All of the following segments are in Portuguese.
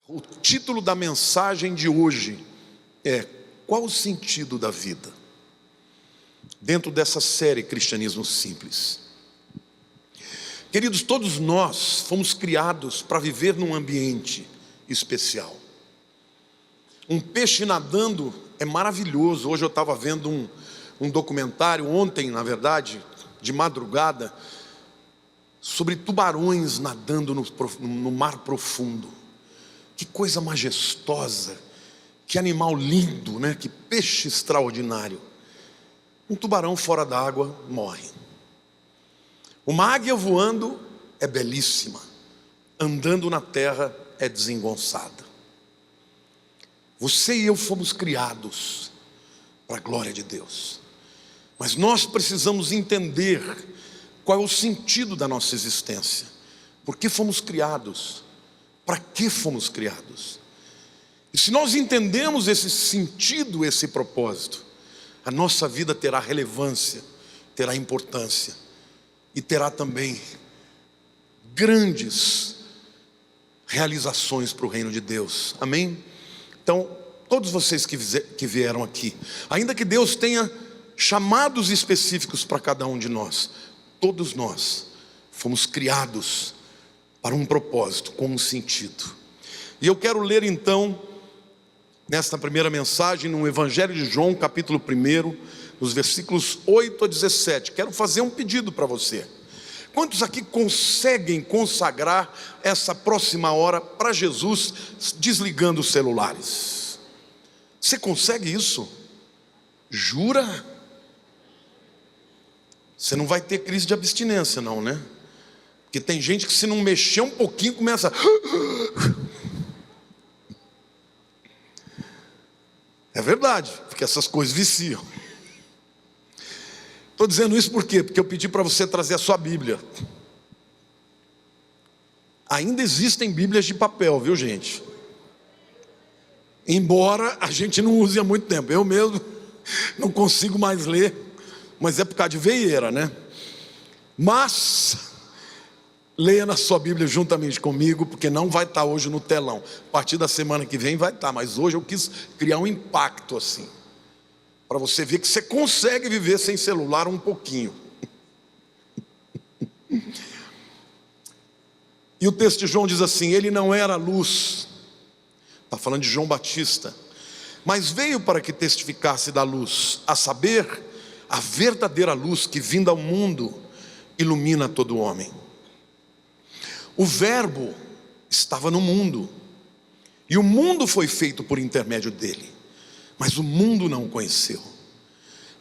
O título da mensagem de hoje é: qual o sentido da vida? Dentro dessa série Cristianismo Simples. Queridos, todos nós fomos criados para viver num ambiente especial. Um peixe nadando é maravilhoso. Hoje eu estava vendo um documentário, ontem na verdade, de madrugada, sobre tubarões nadando no mar profundo. Que coisa majestosa, que animal lindo, né? Que peixe extraordinário. Um tubarão fora d'água morre. Uma águia voando é belíssima, andando na terra é desengonçada. Você e eu fomos criados para a glória de Deus, mas nós precisamos entender qual é o sentido da nossa existência. Por que fomos criados? Para que fomos criados? E se nós entendemos esse sentido, esse propósito, a nossa vida terá relevância, terá importância e terá também grandes realizações para o reino de Deus. Amém? Então, todos vocês que vieram aqui, ainda que Deus tenha chamados específicos para cada um de nós, todos nós fomos criados para um propósito, com um sentido. E eu quero ler então, nesta primeira mensagem, no Evangelho de João, capítulo 1, nos versículos 8 a 17. Quero fazer um pedido para você. Quantos aqui conseguem consagrar essa próxima hora para Jesus, desligando os celulares? Você consegue isso? Jura? Você não vai ter crise de abstinência não, né? Porque tem gente que, se não mexer um pouquinho, começa... É verdade, porque essas coisas viciam. Estou dizendo isso por quê? Porque eu pedi para você trazer a sua Bíblia. Ainda existem Bíblias de papel, viu, gente? Embora a gente não use há muito tempo. Eu mesmo não consigo mais ler, mas é por causa de veieira, né? Mas leia na sua Bíblia juntamente comigo, porque não vai estar hoje no telão. A partir da semana que vem vai estar, mas hoje eu quis criar um impacto assim, para você ver que você consegue viver sem celular um pouquinho. E o texto de João diz assim: ele não era luz, está falando de João Batista, mas veio para que testificasse da luz, a saber, a verdadeira luz que vinda ao mundo ilumina todo homem. O verbo estava no mundo, e o mundo foi feito por intermédio dele, mas o mundo não o conheceu.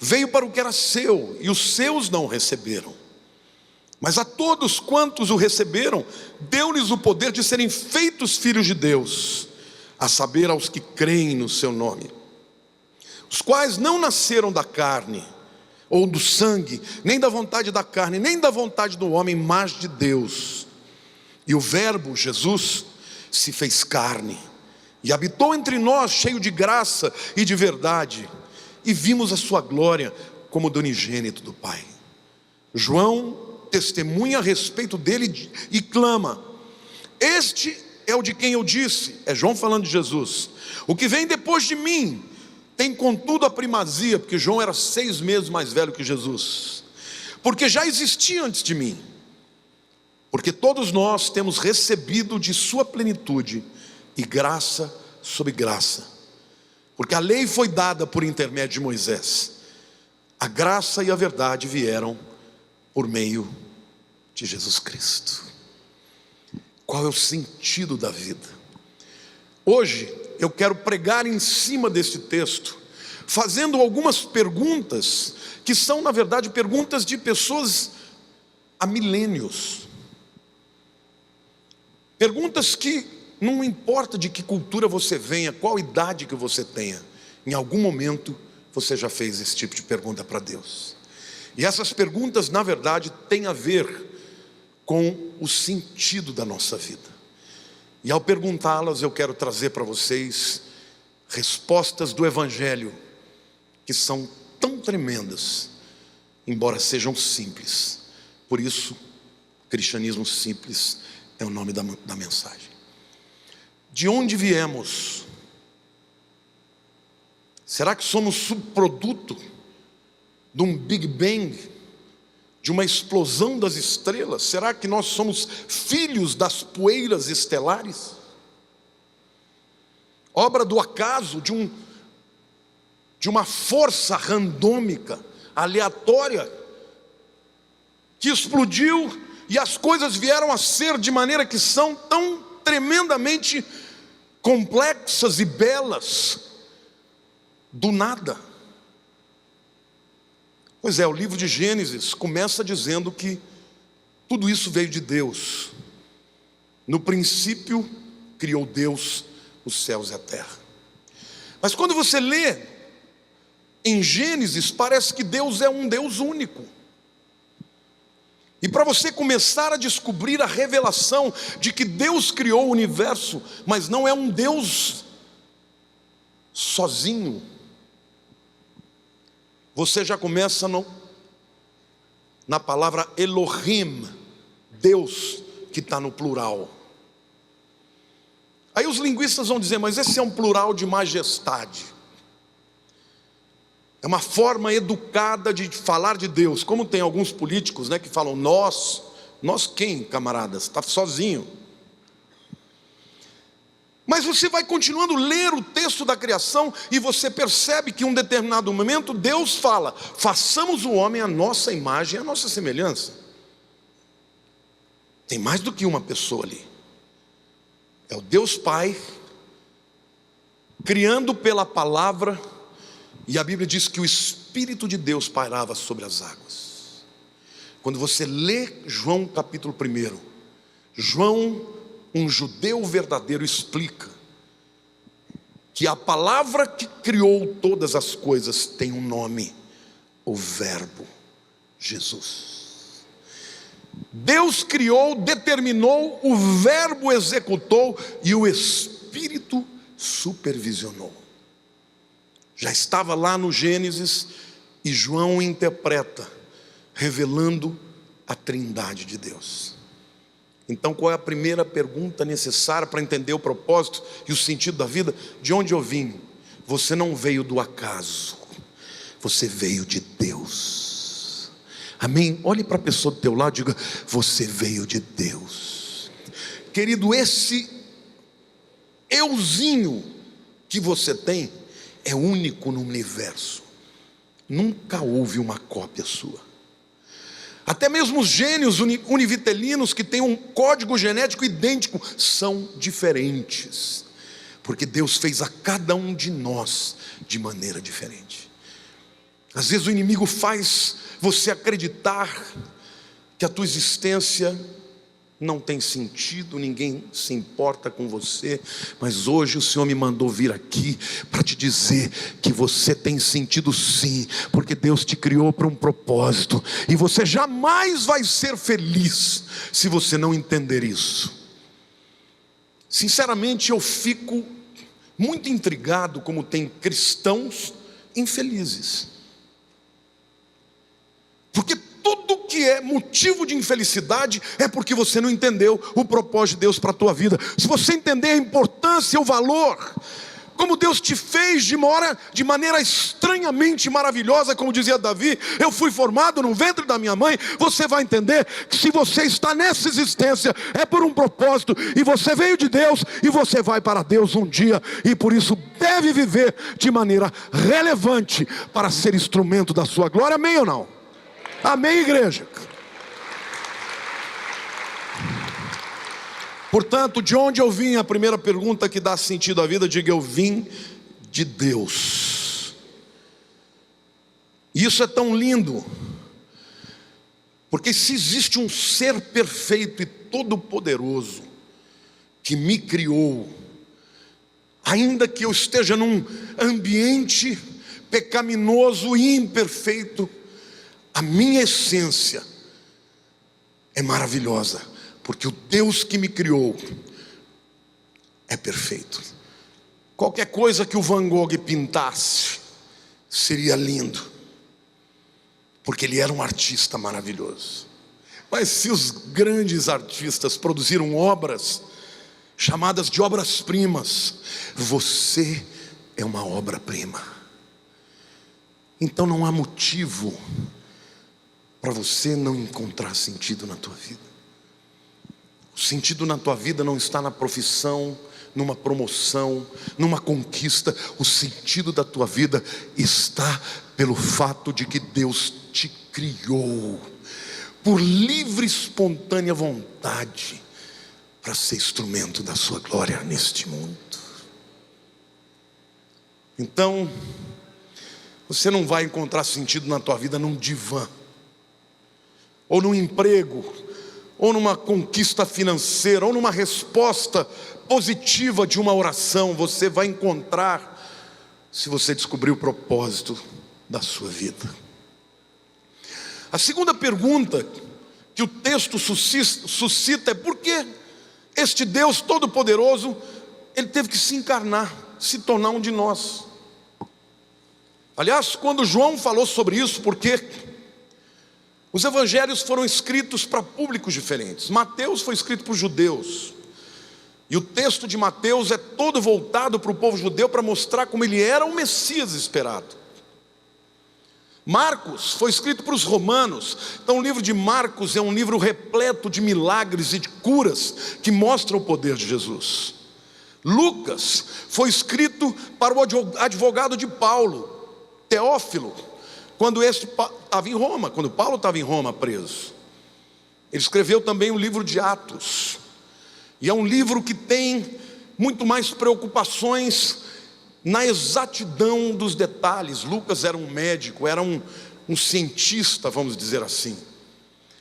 Veio para o que era seu, e os seus não o receberam. Mas a todos quantos o receberam, deu-lhes o poder de serem feitos filhos de Deus, a saber, aos que creem no seu nome, os quais não nasceram da carne, ou do sangue, nem da vontade da carne, nem da vontade do homem, mas de Deus. E o verbo, Jesus, se fez carne, e habitou entre nós, cheio de graça e de verdade, e vimos a sua glória como do unigênito do Pai. João testemunha a respeito dele e clama: este é o de quem eu disse, é João falando de Jesus, o que vem depois de mim tem contudo a primazia, porque João era 6 meses mais velho que Jesus, porque já existia antes de mim. Porque todos nós temos recebido de sua plenitude, e graça sobre graça. Porque a lei foi dada por intermédio de Moisés, a graça e a verdade vieram por meio de Jesus Cristo. Qual é o sentido da vida? Hoje eu quero pregar em cima desse texto, fazendo algumas perguntas, que são na verdade perguntas de pessoas há milênios. Perguntas que não importa de que cultura você venha, qual idade que você tenha, em algum momento você já fez esse tipo de pergunta para Deus. E essas perguntas na verdade têm a ver com o sentido da nossa vida. E ao perguntá-las eu quero trazer para vocês respostas do Evangelho, que são tão tremendas, embora sejam simples. Por isso, Cristianismo Simples é o nome da mensagem. de onde viemos? Será que somos subproduto de um Big Bang, de uma explosão das estrelas? Será que nós somos filhos das poeiras estelares? Obra do acaso, de uma força randômica, aleatória, que explodiu e as coisas vieram a ser de maneira que são tão tremendamente complexas e belas, do nada. Pois é, o livro de Gênesis começa dizendo que tudo isso veio de Deus. No princípio, criou Deus os céus e a terra. Mas quando você lê em Gênesis, parece que Deus é um Deus único. E para você começar a descobrir a revelação de que Deus criou o universo, mas não é um Deus sozinho, você já começa na palavra Elohim, Deus, que está no plural. Aí os linguistas vão dizer, mas esse é um plural de majestade. É uma forma educada de falar de Deus. Como tem alguns políticos, que falam nós. Nós quem, camaradas? Está sozinho. Mas você vai continuando a ler o texto da criação e você percebe que em um determinado momento Deus fala, façamos o homem à nossa imagem, à nossa semelhança. Tem mais do que uma pessoa ali. É o Deus Pai, criando pela palavra, e a Bíblia diz que o Espírito de Deus pairava sobre as águas. Quando você lê João capítulo 1, João, um judeu verdadeiro, explica que a palavra que criou todas as coisas tem um nome, o Verbo, Jesus. Deus criou, determinou, o Verbo executou e o Espírito supervisionou. Já estava lá no Gênesis e João interpreta, revelando a Trindade de Deus. Então qual é a primeira pergunta necessária para entender o propósito e o sentido da vida? De onde eu vim? Você não veio do acaso, você veio de Deus. Amém? Olhe para a pessoa do teu lado e diga, você veio de Deus. Querido, esse euzinho que você tem é único no universo. Nunca houve uma cópia sua. Até mesmo os gênios univitelinos que têm um código genético idêntico são diferentes, porque Deus fez a cada um de nós de maneira diferente. Às vezes o inimigo faz você acreditar que a tua existência não tem sentido, ninguém se importa com você, mas hoje o Senhor me mandou vir aqui para te dizer que você tem sentido sim, porque Deus te criou para um propósito, e você jamais vai ser feliz se você não entender isso. Sinceramente eu fico muito intrigado como tem cristãos infelizes, porque tudo que é motivo de infelicidade é porque você não entendeu o propósito de Deus para a tua vida. Se você entender a importância, o valor, como Deus te fez de maneira estranhamente maravilhosa, como dizia Davi, eu fui formado no ventre da minha mãe, você vai entender que se você está nessa existência, é por um propósito, e você veio de Deus, e você vai para Deus um dia, e por isso deve viver de maneira relevante, para ser instrumento da sua glória. Amém ou não? Amém, igreja? Portanto, de onde eu vim? A primeira pergunta que dá sentido à vida, diga, eu vim de Deus. Isso é tão lindo, porque se existe um ser perfeito e todo-poderoso que me criou, ainda que eu esteja num ambiente pecaminoso e imperfeito, a minha essência é maravilhosa, porque o Deus que me criou é perfeito. Qualquer coisa que o Van Gogh pintasse seria lindo, porque ele era um artista maravilhoso. Mas se os grandes artistas produziram obras chamadas de obras-primas. Você é uma obra-prima. Então não há motivo para você não encontrar sentido na tua vida. O sentido na tua vida não está na profissão, numa promoção, numa conquista. O sentido da tua vida está pelo fato de que Deus te criou por livre e espontânea vontade para ser instrumento da sua glória neste mundo. Então, você não vai encontrar sentido na tua vida num divã, ou num emprego, ou numa conquista financeira, ou numa resposta positiva de uma oração. Você vai encontrar se você descobrir o propósito da sua vida. A segunda pergunta que o texto suscita é: por que este Deus Todo-Poderoso, Ele teve que se encarnar, se tornar um de nós? Aliás, quando João falou sobre isso, porque os evangelhos foram escritos para públicos diferentes. Mateus foi escrito para os judeus, e o texto de Mateus é todo voltado para o povo judeu, para mostrar como ele era o Messias esperado. Marcos foi escrito para os romanos. Então o livro de Marcos é um livro repleto de milagres e de curas que mostram o poder de Jesus. Lucas foi escrito para o advogado de Paulo, Teófilo, quando este estava em Roma, quando Paulo estava em Roma preso. Ele escreveu também o livro de Atos, e é um livro que tem muito mais preocupações na exatidão dos detalhes. Lucas era um médico, era um cientista, vamos dizer assim.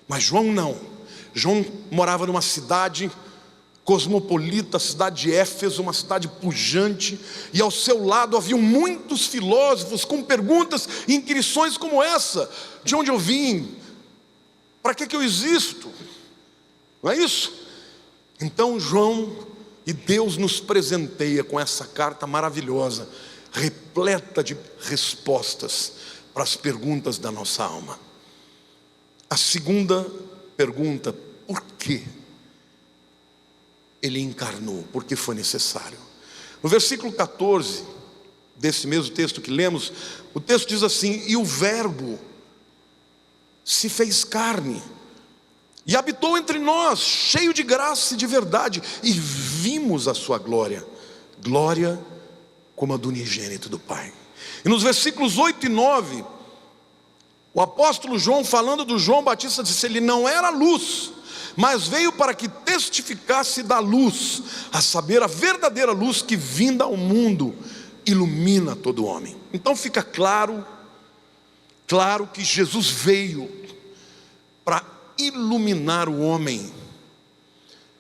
Mas João não. João morava numa cidade cosmopolita, a cidade de Éfeso, uma cidade pujante, e ao seu lado haviam muitos filósofos com perguntas e inquirições como essa: de onde eu vim? Para que eu existo? Não é isso? Então João e Deus nos presenteia com essa carta maravilhosa, repleta de respostas para as perguntas da nossa alma. A segunda pergunta: por quê Ele encarnou? Porque foi necessário. No versículo 14 desse mesmo texto que lemos, o texto diz assim: e o Verbo se fez carne e habitou entre nós, cheio de graça e de verdade, e vimos a sua glória, glória como a do unigênito do Pai. E nos versículos 8 e 9, o apóstolo João, falando do João Batista, disse: ele não era luz, mas veio para que testificasse da luz, a saber, a verdadeira luz que, vinda ao mundo, ilumina todo homem. Então fica claro que Jesus veio para iluminar o homem.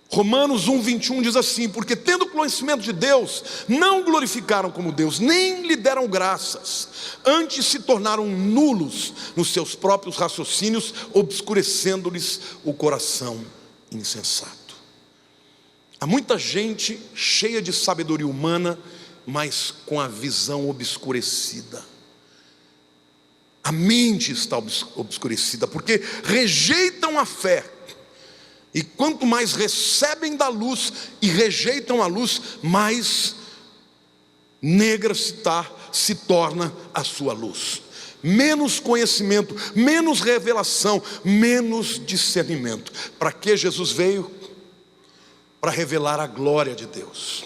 Romanos 1:21 diz assim: porque tendo conhecimento de Deus, não glorificaram como Deus, nem lhe deram graças, antes se tornaram nulos nos seus próprios raciocínios, obscurecendo-lhes o coração insensato. Há muita gente cheia de sabedoria humana, mas com a visão obscurecida. A mente está obscurecida, porque rejeitam a fé. E quanto mais recebem da luz e rejeitam a luz, mais negra se torna a sua luz. Menos conhecimento, menos revelação, menos discernimento. Para que Jesus veio? Para revelar a glória de Deus.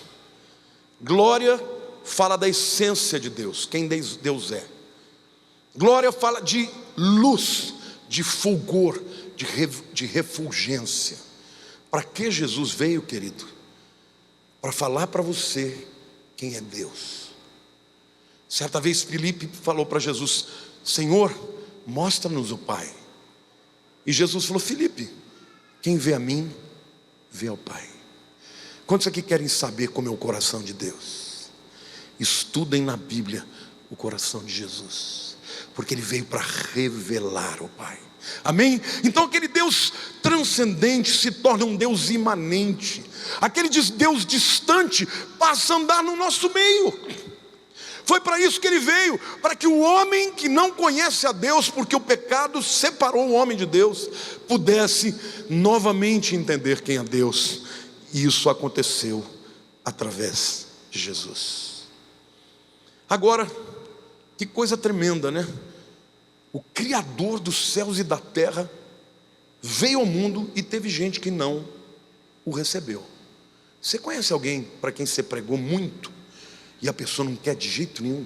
Glória fala da essência de Deus, quem Deus é. Glória fala de luz, de fulgor, de refulgência. Para que Jesus veio, querido? Para falar para você quem é Deus. Certa vez Filipe falou para Jesus: Senhor, mostra-nos o Pai. E Jesus falou: Filipe, quem vê a mim, vê ao Pai. Quantos aqui querem saber como é o coração de Deus? Estudem na Bíblia o coração de Jesus, porque Ele veio para revelar o Pai. Amém? Então aquele Deus transcendente se torna um Deus imanente. Aquele Deus distante passa a andar no nosso meio. Foi para isso que Ele veio, para que o homem que não conhece a Deus, porque o pecado separou o homem de Deus, pudesse novamente entender quem é Deus E isso aconteceu através de Jesus. Agora, que coisa tremenda, né? O Criador dos céus e da terra veio ao mundo e teve gente que não o recebeu. Você conhece alguém para quem você pregou muito e a pessoa não quer de jeito nenhum?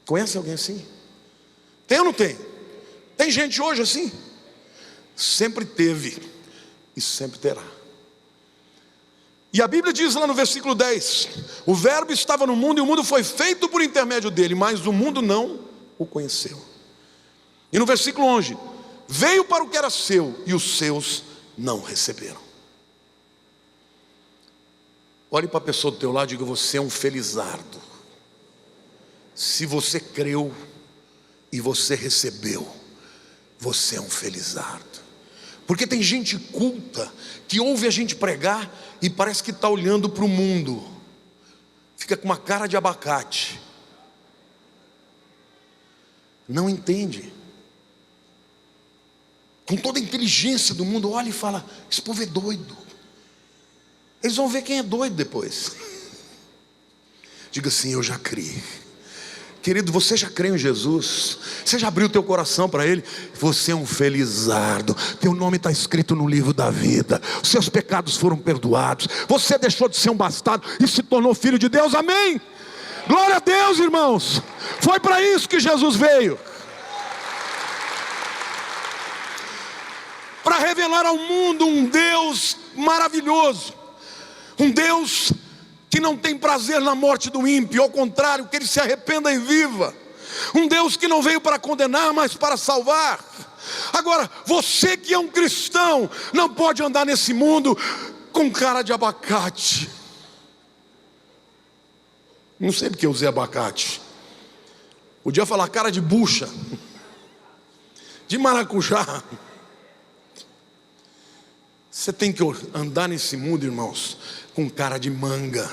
Conhece alguém assim? Tem ou não tem? Tem gente hoje assim? Sempre teve e sempre terá. E a Bíblia diz lá no versículo 10: o verbo estava no mundo e o mundo foi feito por intermédio dele, mas o mundo não o conheceu. E no versículo 11: veio para o que era seu e os seus não receberam. Olhe para a pessoa do teu lado e diga: você é um felizardo. Se você creu e você recebeu, você é um felizardo. Porque tem gente culta que ouve a gente pregar e parece que está olhando para o mundo, fica com uma cara de abacate, não entende. Com toda a inteligência do mundo, olha e fala: esse povo é doido. Eles vão ver quem é doido depois. Diga assim: eu já criei. Querido, você já creu em Jesus? Você já abriu teu coração para Ele? Você é um felizardo. Teu nome está escrito no livro da vida. Os seus pecados foram perdoados. Você deixou de ser um bastardo e se tornou filho de Deus. Amém? Glória a Deus, irmãos. Foi para isso que Jesus veio. Para revelar ao mundo um Deus maravilhoso. Um Deus que não tem prazer na morte do ímpio, ao contrário, que ele se arrependa e viva. Um Deus que não veio para condenar, mas para salvar. Agora, você que é um cristão, não pode andar nesse mundo com cara de abacate. Não sei porque eu usei abacate. Podia falar cara de bucha, de maracujá. Você tem que andar nesse mundo, irmãos, com cara de manga,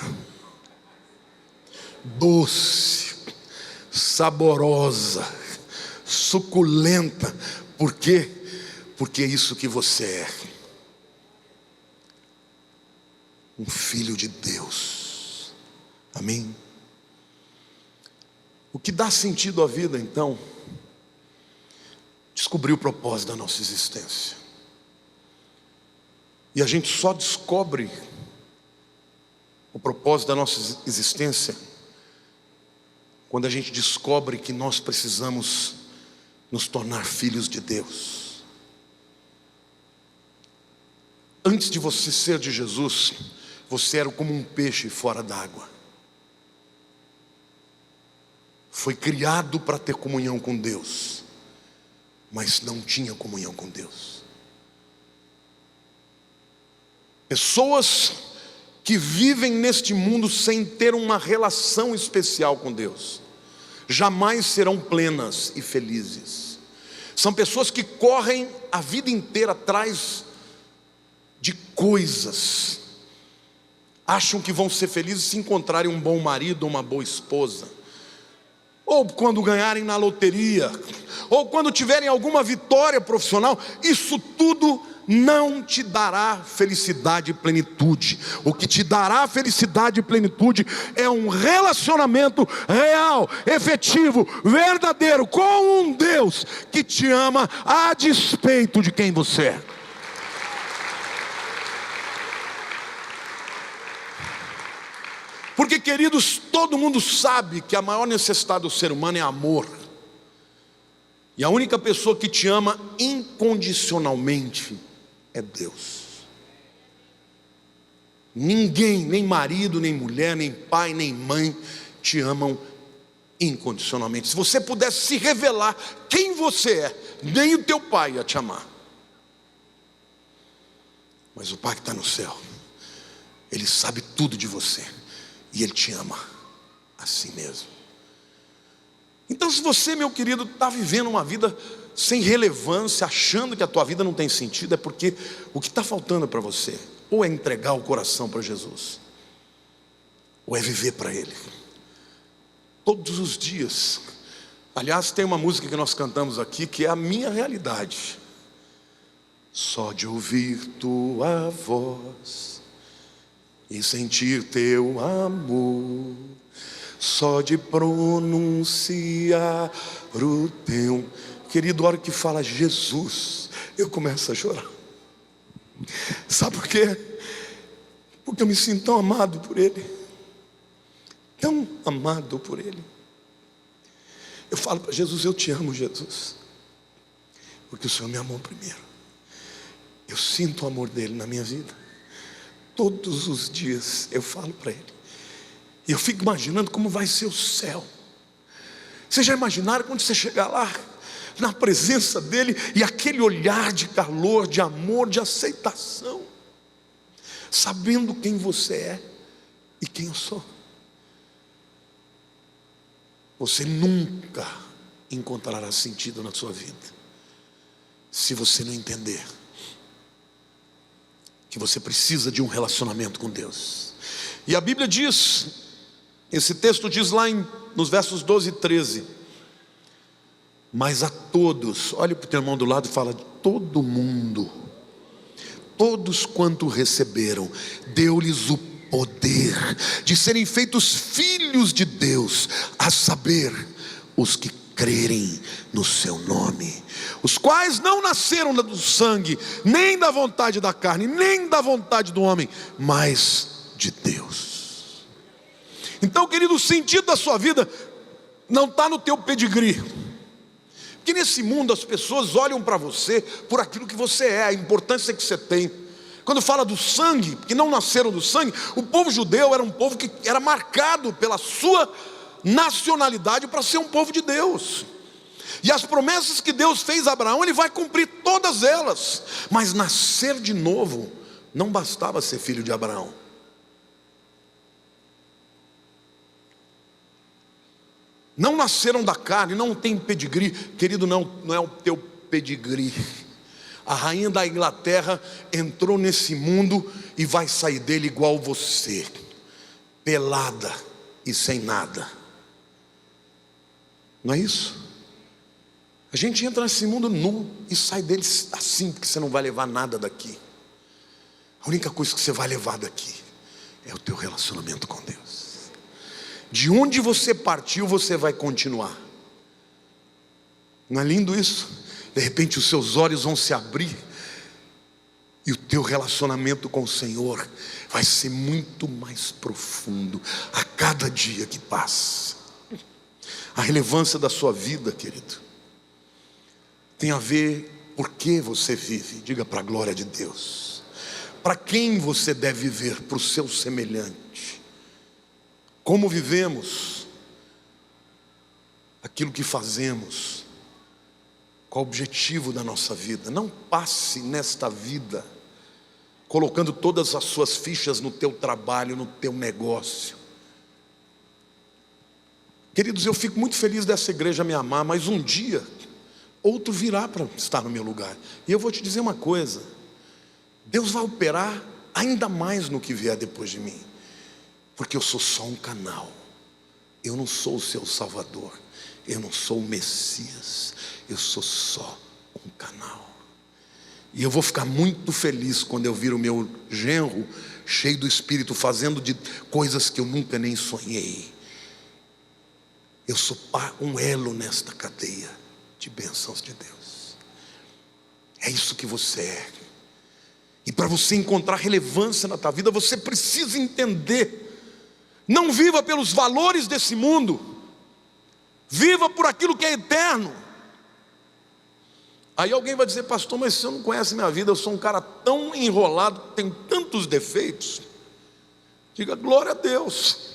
doce, saborosa, suculenta. Por quê? Porque é isso que você é. Um filho de Deus. Amém? O que dá sentido à vida, então, descobrir o propósito da nossa existência. E a gente só descobre o propósito da nossa existência quando a gente descobre que nós precisamos nos tornar filhos de Deus. Antes de você ser de Jesus, você era como um peixe fora d'água. Foi criado para ter comunhão com Deus, mas não tinha comunhão com Deus. Pessoas que vivem neste mundo sem ter uma relação especial com Deus, jamais serão plenas e felizes. São pessoas que correm a vida inteira atrás de coisas, acham que vão ser felizes se encontrarem um bom marido ou uma boa esposa, ou quando ganharem na loteria, ou quando tiverem alguma vitória profissional. Isso tudo não te dará felicidade e plenitude. O que te dará felicidade e plenitude é um relacionamento real, efetivo, verdadeiro, com um Deus que te ama a despeito de quem você é. Porque, queridos, todo mundo sabe que a maior necessidade do ser humano é amor. E a única pessoa que te ama incondicionalmente é Deus. Ninguém, nem marido, nem mulher, nem pai, nem mãe te amam incondicionalmente. Se você pudesse se revelar quem você é, nem o teu pai ia te amar. Mas o Pai que está no céu, Ele sabe tudo de você e Ele te ama assim mesmo. Então, se você, meu querido, está vivendo uma vida sem relevância, achando que a tua vida não tem sentido, é porque o que está faltando para você ou é entregar o coração para Jesus, ou é viver para Ele todos os dias. Aliás, tem uma música que nós cantamos aqui que é a minha realidade. Só de ouvir tua voz e sentir teu amor, só de pronunciar o teu. Querido, a hora que fala Jesus, eu começo a chorar. Sabe por quê? Porque eu me sinto tão amado por Ele, tão amado por Ele. Eu falo para Jesus: eu te amo, Jesus, porque o Senhor me amou primeiro. Eu sinto o amor dele na minha vida. Todos os dias eu falo para Ele. E eu fico imaginando como vai ser o céu. Vocês já imaginaram quando você chegar lá, na presença dEle, e aquele olhar de calor, de amor, de aceitação, sabendo quem você é e quem eu sou? Você nunca encontrará sentido na sua vida se você não entender que você precisa de um relacionamento com Deus. E a Bíblia diz, esse texto diz lá nos versos 12 e 13: mas a todos, olhe para o teu irmão do lado e fala: todo mundo, todos quanto receberam, deu-lhes o poder de serem feitos filhos de Deus, a saber, os que crerem no seu nome, os quais não nasceram do sangue, nem da vontade da carne, nem da vontade do homem, mas de Deus. Então, querido, o sentido da sua vida não está no teu pedigree, porque nesse mundo as pessoas olham para você por aquilo que você é, a importância que você tem. Quando fala do sangue, que não nasceram do sangue, o povo judeu era um povo que era marcado pela sua nacionalidade para ser um povo de Deus. E as promessas que Deus fez a Abraão, Ele vai cumprir todas elas. Mas nascer de novo não bastava ser filho de Abraão. Não nasceram da carne, não tem pedigree. Querido, não é o teu pedigree. A rainha da Inglaterra entrou nesse mundo e vai sair dele igual você, pelada e sem nada. Não é isso? A gente entra nesse mundo nu e sai dele assim, porque você não vai levar nada daqui. A única coisa que você vai levar daqui é o teu relacionamento com Deus. De onde você partiu, você vai continuar. Não é lindo isso? De repente os seus olhos vão se abrir e o teu relacionamento com o Senhor vai ser muito mais profundo a cada dia que passa. A relevância da sua vida, querido, tem a ver por que você vive. Diga para a glória de Deus. Para quem você deve viver? Para o seu semelhante. Como vivemos? Aquilo que fazemos. Qual o objetivo da nossa vida? Não passe nesta vida colocando todas as suas fichas no teu trabalho, no teu negócio. Queridos, eu fico muito feliz dessa igreja me amar, mas um dia outro virá para estar no meu lugar. E eu vou te dizer uma coisa: Deus vai operar ainda mais no que vier depois de mim, porque eu sou só um canal. Eu não sou o seu Salvador, eu não sou o Messias, eu sou só um canal. E eu vou ficar muito feliz quando eu vir o meu genro cheio do Espírito, fazendo de coisas que eu nunca nem sonhei. Eu sou um elo nesta cadeia de bênçãos de Deus. É isso que você é. E para você encontrar relevância na tua vida, você precisa entender. Não viva pelos valores desse mundo, viva por aquilo que é eterno. Aí alguém vai dizer: pastor, mas você não conhece minha vida, eu sou um cara tão enrolado, tenho tantos defeitos. Diga: glória a Deus.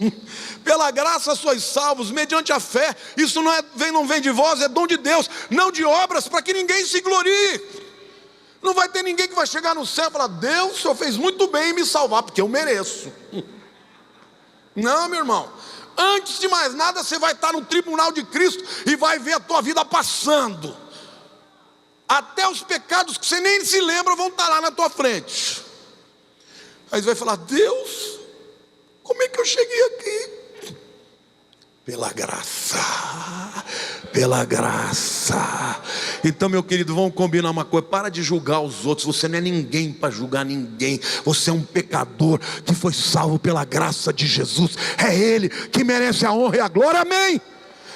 Pela graça sois salvos, mediante a fé. Isso não vem de vós, é dom de Deus, não de obras, para que ninguém se glorie. Não vai ter ninguém que vai chegar no céu e falar: Deus, o Senhor fez muito bem em me salvar, porque eu mereço. Não, meu irmão. Antes de mais nada, você vai estar no tribunal de Cristo e vai ver a tua vida passando. Até os pecados que você nem se lembra vão estar lá na tua frente. Aí você vai falar: Deus, como é que eu cheguei aqui? Pela graça, pela graça. Então, meu querido, vamos combinar uma coisa: para de julgar os outros. Você não é ninguém para julgar ninguém. Você é um pecador que foi salvo pela graça de Jesus. É Ele que merece a honra e a glória, amém?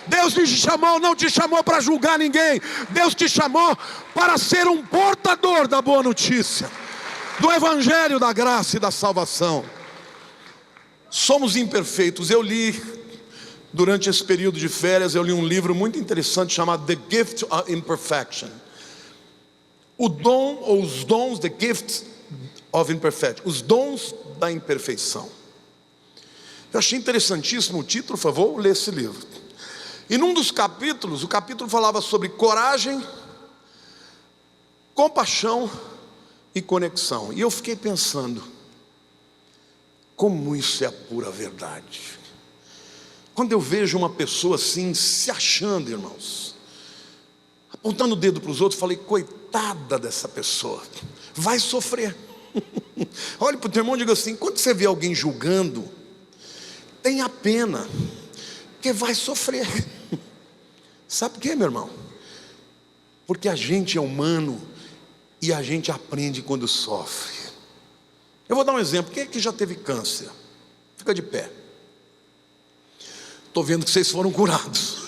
Deus te chamou, não te chamou para julgar ninguém. Deus te chamou para ser um portador da boa notícia, do evangelho da graça e da salvação. Somos imperfeitos. Eu li, durante esse período de férias, eu li um livro muito interessante chamado The Gift of Imperfection. O dom, ou os dons, The Gift of Imperfection, os dons da imperfeição. Eu achei interessantíssimo o título, por favor, lê esse livro. E num dos capítulos, o capítulo falava sobre coragem, compaixão e conexão. E eu fiquei pensando, como isso é a pura verdade. Quando eu vejo uma pessoa assim, se achando, irmãos, apontando o dedo para os outros, falei, coitada dessa pessoa, vai sofrer. Olhe para o teu irmão e diga assim: quando você vê alguém julgando, tenha pena, porque vai sofrer. Sabe por quê, meu irmão? Porque a gente é humano e a gente aprende quando sofre. Eu vou dar um exemplo. Quem é que já teve câncer? Fica de pé. Estou vendo que vocês foram curados.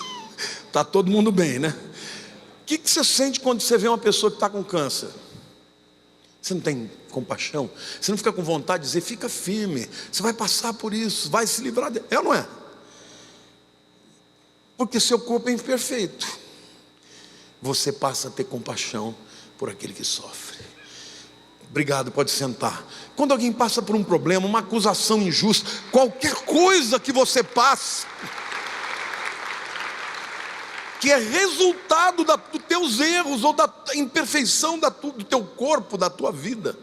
Está todo mundo bem, né? O que você sente quando você vê uma pessoa que está com câncer? Você não tem compaixão? Você não fica com vontade de dizer, fica firme, você vai passar por isso, vai se livrar dele? É ou não é? Porque seu corpo é imperfeito. Você passa a ter compaixão por aquele que sofre. Obrigado, pode sentar. Quando alguém passa por um problema, uma acusação injusta, qualquer coisa que você passe, que é resultado dos teus erros ou da imperfeição do teu corpo, da tua vida,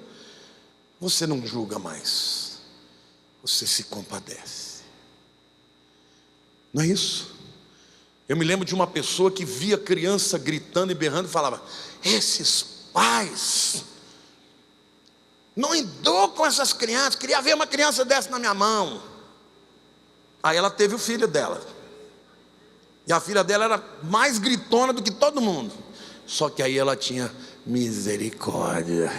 você não julga mais, você se compadece. Não é isso? Eu me lembro de uma pessoa que via criança gritando e berrando e falava, esses pais não educam essas crianças, queria ver uma criança dessa na minha mão. Aí ela teve o filho dela, e a filha dela era mais gritona do que todo mundo. Só que aí ela tinha misericórdia.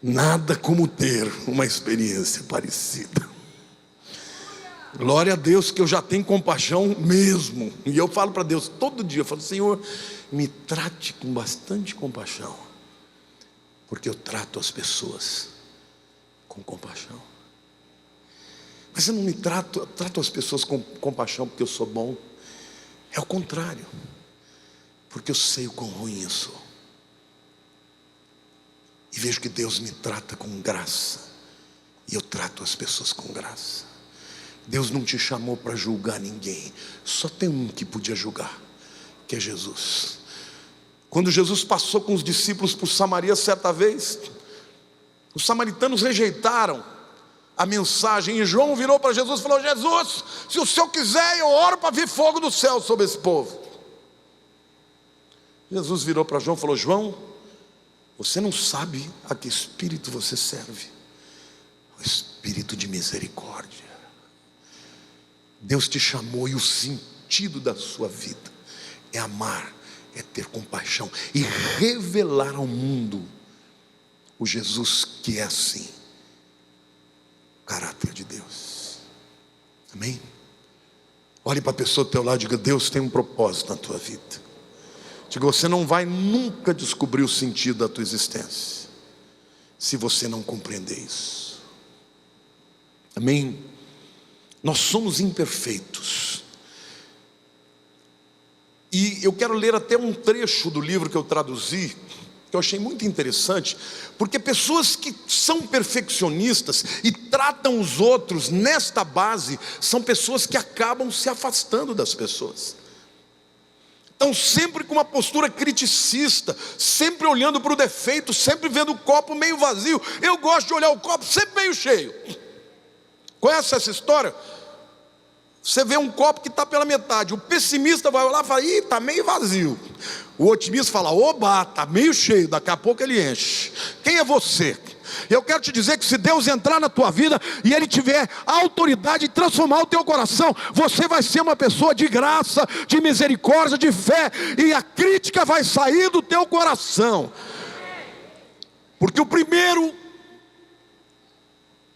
Nada como ter uma experiência parecida. Glória a Deus que eu já tenho compaixão mesmo. E eu falo para Deus todo dia, eu falo, Senhor, me trate com bastante compaixão, porque eu trato as pessoas com compaixão. Mas eu não eu trato as pessoas com compaixão porque eu sou bom. É o contrário, porque eu sei o quão ruim eu sou. E vejo que Deus me trata com graça, e eu trato as pessoas com graça. Deus não te chamou para julgar ninguém. Só tem um que podia julgar, que é Jesus. Quando Jesus passou com os discípulos por Samaria certa vez, os samaritanos rejeitaram a mensagem, e João virou para Jesus e falou, Jesus, se o Senhor quiser, eu oro para vir fogo do céu sobre esse povo. Jesus virou para João e falou, João, você não sabe a que espírito você serve, o espírito de misericórdia. Deus te chamou, e o sentido da sua vida é amar, é ter compaixão e revelar ao mundo o Jesus que é assim, o caráter de Deus. Amém? Olhe para a pessoa do teu lado e diga, Deus tem um propósito na tua vida. Diga, você não vai nunca descobrir o sentido da tua existência se você não compreender isso. Amém? Nós somos imperfeitos. E eu quero ler até um trecho do livro que eu traduzi, que eu achei muito interessante, porque pessoas que são perfeccionistas e tratam os outros nesta base, são pessoas que acabam se afastando das pessoas. Estão sempre com uma postura criticista, sempre olhando para o defeito, sempre vendo o copo meio vazio. Eu gosto de olhar o copo sempre meio cheio. Conhece essa história? Você vê um copo que está pela metade, o pessimista vai olhar e fala, ih, está meio vazio. O otimista fala, oba, está meio cheio, daqui a pouco ele enche. Quem é você? Eu quero te dizer que se Deus entrar na tua vida e Ele tiver a autoridade de transformar o teu coração, você vai ser uma pessoa de graça, de misericórdia, de fé, e a crítica vai sair do teu coração. Porque o primeiro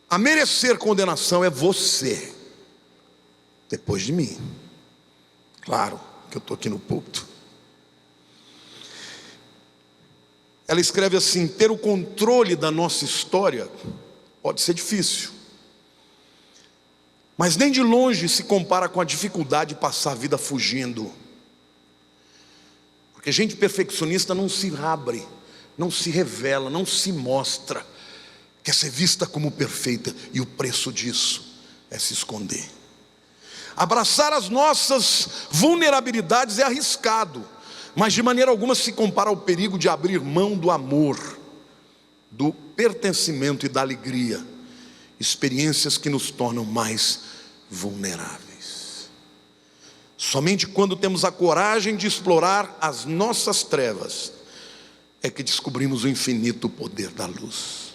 a merecer condenação é você, depois de mim. Claro que eu estou aqui no púlpito. Ela escreve assim: ter o controle da nossa história pode ser difícil, mas nem de longe se compara com a dificuldade de passar a vida fugindo. Porque gente perfeccionista não se abre, não se revela, não se mostra, quer ser vista como perfeita, e o preço disso é se esconder. Abraçar as nossas vulnerabilidades é arriscado, mas de maneira alguma se compara ao perigo de abrir mão do amor, do pertencimento e da alegria, experiências que nos tornam mais vulneráveis. Somente quando temos a coragem de explorar as nossas trevas é que descobrimos o infinito poder da luz.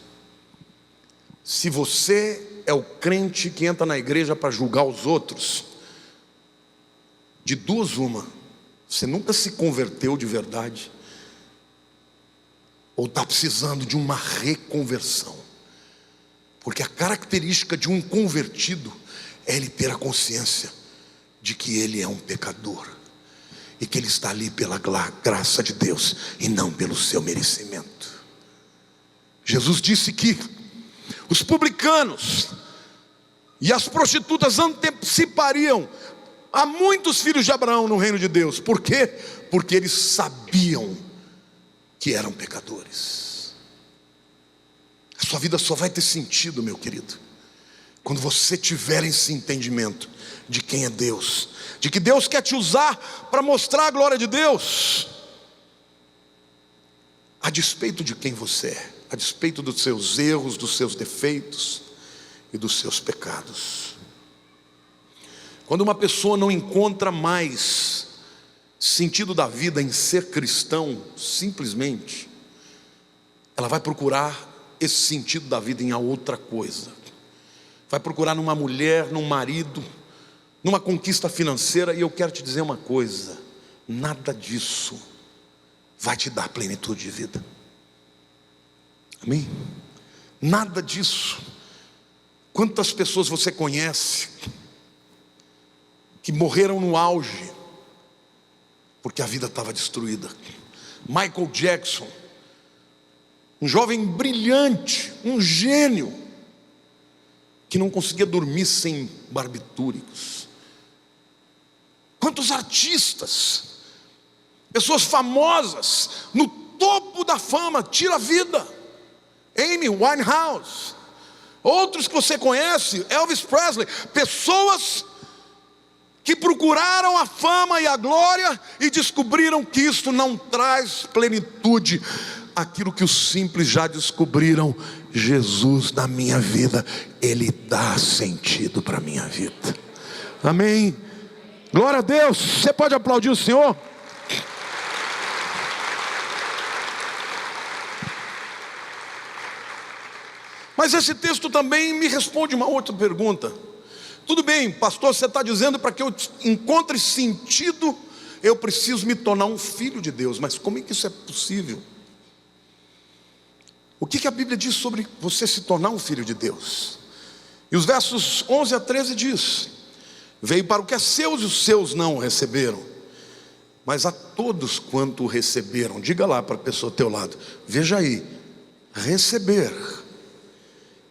Se você é o crente que entra na igreja para julgar os outros, de duas uma: você nunca se converteu de verdade, ou está precisando de uma reconversão. Porque a característica de um convertido é ele ter a consciência de que ele é um pecador, e que ele está ali pela graça de Deus e não pelo seu merecimento. Jesus disse que os publicanos e as prostitutas antecipariam a muitos filhos de Abraão no reino de Deus. Por quê? Porque eles sabiam que eram pecadores. A sua vida só vai ter sentido, meu querido, quando você tiver esse entendimento de quem é Deus, de que Deus quer te usar para mostrar a glória de Deus, a despeito de quem você é, a despeito dos seus erros, dos seus defeitos e dos seus pecados. Quando uma pessoa não encontra mais sentido da vida em ser cristão, simplesmente, ela vai procurar esse sentido da vida em outra coisa. Vai procurar numa mulher, num marido, numa conquista financeira. E eu quero te dizer uma coisa: nada disso vai te dar plenitude de vida. Amém? Nada disso. Quantas pessoas você conhece que morreram no auge porque a vida estava destruída? Michael Jackson, um jovem brilhante, um gênio, que não conseguia dormir sem barbitúricos. Quantos artistas, pessoas famosas, no topo da fama, tira a vida? Amy Winehouse, outros que você conhece, Elvis Presley, pessoas que procuraram a fama e a glória e descobriram que isto não traz plenitude. Aquilo que os simples já descobriram: Jesus na minha vida, Ele dá sentido para a minha vida. Amém? Glória a Deus. Você pode aplaudir o Senhor? Mas esse texto também me responde uma outra pergunta. Tudo bem, pastor, você está dizendo para que eu encontre sentido, eu preciso me tornar um filho de Deus. Mas como é que isso é possível? O que a Bíblia diz sobre você se tornar um filho de Deus? E os versos 11 a 13 diz: veio para o que é seus e os seus não o receberam, mas a todos quanto o receberam. Diga lá para a pessoa ao teu lado: veja aí, receber.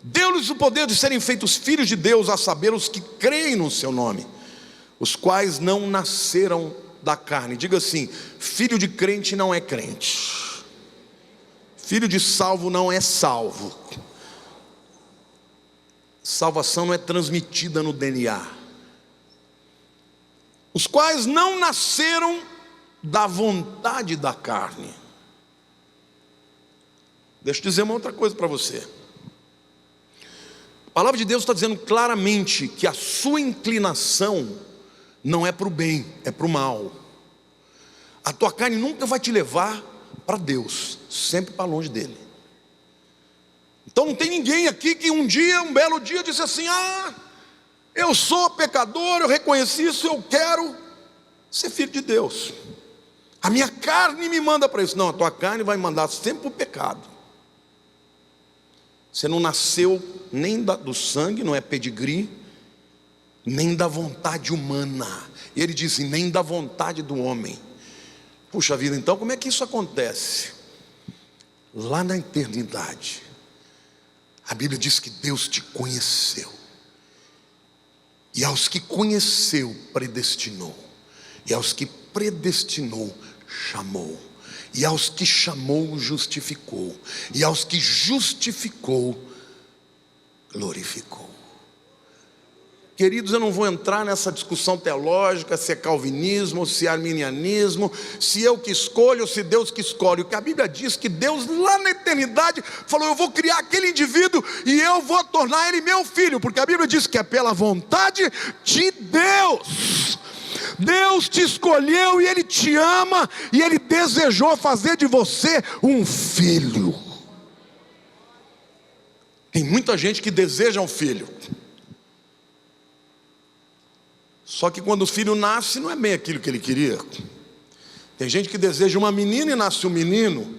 Deu-lhes o poder de serem feitos filhos de Deus, a saber, os que creem no seu nome, os quais não nasceram da carne. Diga assim: filho de crente não é crente, filho de salvo não é salvo. Salvação não é transmitida no DNA. Os quais não nasceram da vontade da carne. Deixa eu dizer uma outra coisa para você. A palavra de Deus está dizendo claramente que a sua inclinação não é para o bem, é para o mal. A tua carne nunca vai te levar para Deus, sempre para longe dele. Então não tem ninguém aqui que um belo dia, disse assim: eu sou pecador, eu reconheci isso, eu quero ser filho de Deus. A minha carne me manda para isso. Não, a tua carne vai mandar sempre para o pecado. Você não nasceu nem do sangue, não é pedigree, nem da vontade humana. E ele diz, nem da vontade do homem. Puxa vida, então como é que isso acontece? Lá na eternidade, a Bíblia diz que Deus te conheceu. E aos que conheceu, predestinou. E aos que predestinou, chamou. E aos que chamou, justificou. E aos que justificou, glorificou. Queridos, eu não vou entrar nessa discussão teológica, se é calvinismo, se é arminianismo, se eu que escolho ou se Deus que escolhe. O que a Bíblia diz que Deus lá na eternidade falou: eu vou criar aquele indivíduo e eu vou tornar ele meu filho. Porque a Bíblia diz que é pela vontade de Deus. Deus te escolheu e Ele te ama, e Ele desejou fazer de você um filho. Tem muita gente que deseja um filho, só que quando o filho nasce, não é bem aquilo que ele queria. Tem gente que deseja uma menina e nasce um menino.